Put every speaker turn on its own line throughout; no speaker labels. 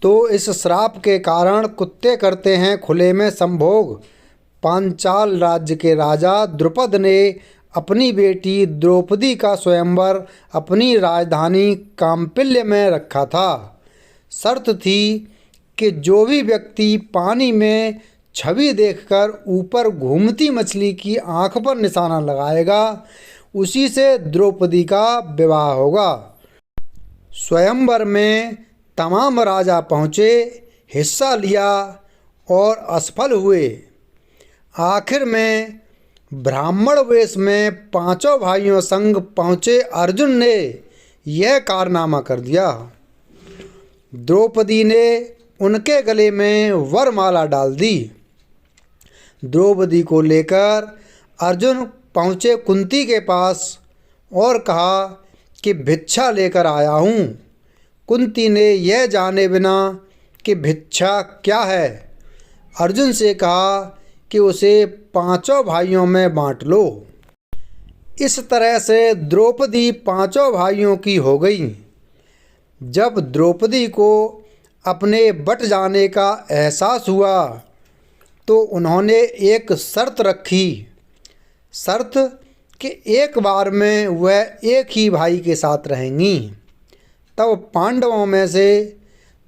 तो इस श्राप के कारण कुत्ते करते हैं खुले में संभोग। पांचाल राज्य के राजा द्रुपद ने अपनी बेटी द्रौपदी का स्वयंवर अपनी राजधानी काम्पिल्य में रखा था। शर्त थी कि जो भी व्यक्ति पानी में छवि देखकर ऊपर घूमती मछली की आंख पर निशाना लगाएगा, उसी से द्रौपदी का विवाह होगा। स्वयंवर में तमाम राजा पहुँचे, हिस्सा लिया और असफल हुए। आखिर में ब्राह्मण वेश में पांचों भाइयों संग पहुँचे अर्जुन ने यह कारनामा कर दिया। द्रौपदी ने उनके गले में वरमाला डाल दी। द्रौपदी को लेकर अर्जुन पहुँचे कुंती के पास और कहा कि भिक्षा लेकर आया हूँ। कुंती ने यह जाने बिना कि भिक्षा क्या है, अर्जुन से कहा कि उसे पांचों भाइयों में बांट लो। इस तरह से द्रौपदी पांचों भाइयों की हो गई। जब द्रौपदी को अपने बट जाने का एहसास हुआ तो उन्होंने एक शर्त रखी। शर्त कि एक बार में वह एक ही भाई के साथ रहेंगी। तब पांडवों में से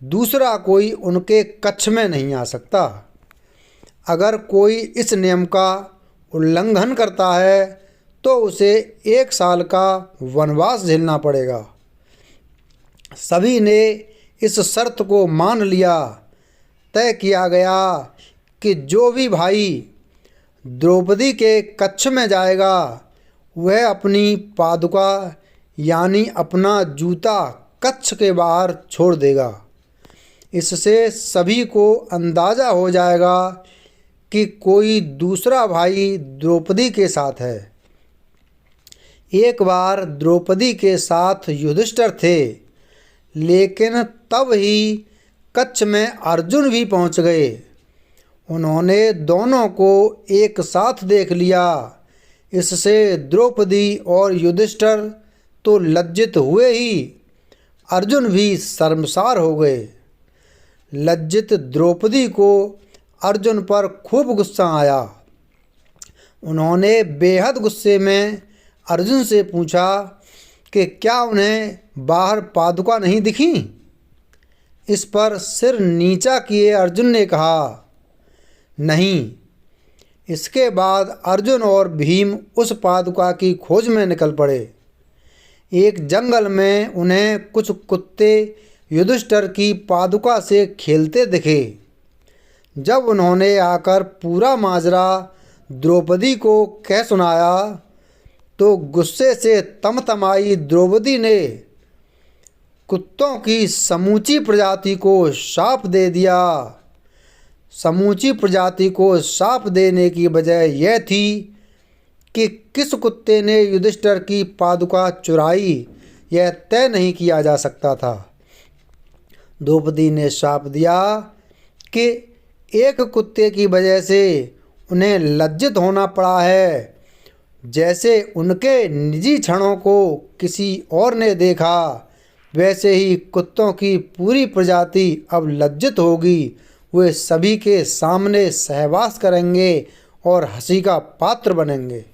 दूसरा कोई उनके कक्ष में नहीं आ सकता। अगर कोई इस नियम का उल्लंघन करता है तो उसे 1 साल का वनवास झेलना पड़ेगा। सभी ने इस शर्त को मान लिया। तय किया गया कि जो भी भाई द्रौपदी के कक्ष में जाएगा वह अपनी पादुका यानी अपना जूता कक्ष के बाहर छोड़ देगा। इससे सभी को अंदाज़ा हो जाएगा कि कोई दूसरा भाई द्रौपदी के साथ है। एक बार द्रौपदी के साथ युधिष्ठिर थे, लेकिन तब ही कक्ष में अर्जुन भी पहुंच गए। उन्होंने दोनों को एक साथ देख लिया। इससे द्रौपदी और युधिष्ठिर तो लज्जित हुए ही, अर्जुन भी शर्मसार हो गए। लज्जित द्रौपदी को अर्जुन पर खूब गुस्सा आया। उन्होंने बेहद गुस्से में अर्जुन से पूछा कि क्या उन्हें बाहर पादुका नहीं दिखी। इस पर सिर नीचा किए अर्जुन ने कहा, नहीं। इसके बाद अर्जुन और भीम उस पादुका की खोज में निकल पड़े। एक जंगल में उन्हें कुछ कुत्ते युधिष्ठिर की पादुका से खेलते दिखे। जब उन्होंने आकर पूरा माजरा द्रौपदी को कह सुनाया तो गुस्से से तमतमाई द्रौपदी ने कुत्तों की समूची प्रजाति को शाप दे दिया। समूची प्रजाति को शाप देने की वजह यह थी कि किस कुत्ते ने युधिष्ठिर की पादुका चुराई, यह तय नहीं किया जा सकता था। द्रौपदी ने शाप दिया कि एक कुत्ते की वजह से उन्हें लज्जित होना पड़ा है। जैसे उनके निजी क्षणों को किसी और ने देखा, वैसे ही कुत्तों की पूरी प्रजाति अब लज्जित होगी। वे सभी के सामने सहवास करेंगे और हंसी का पात्र बनेंगे।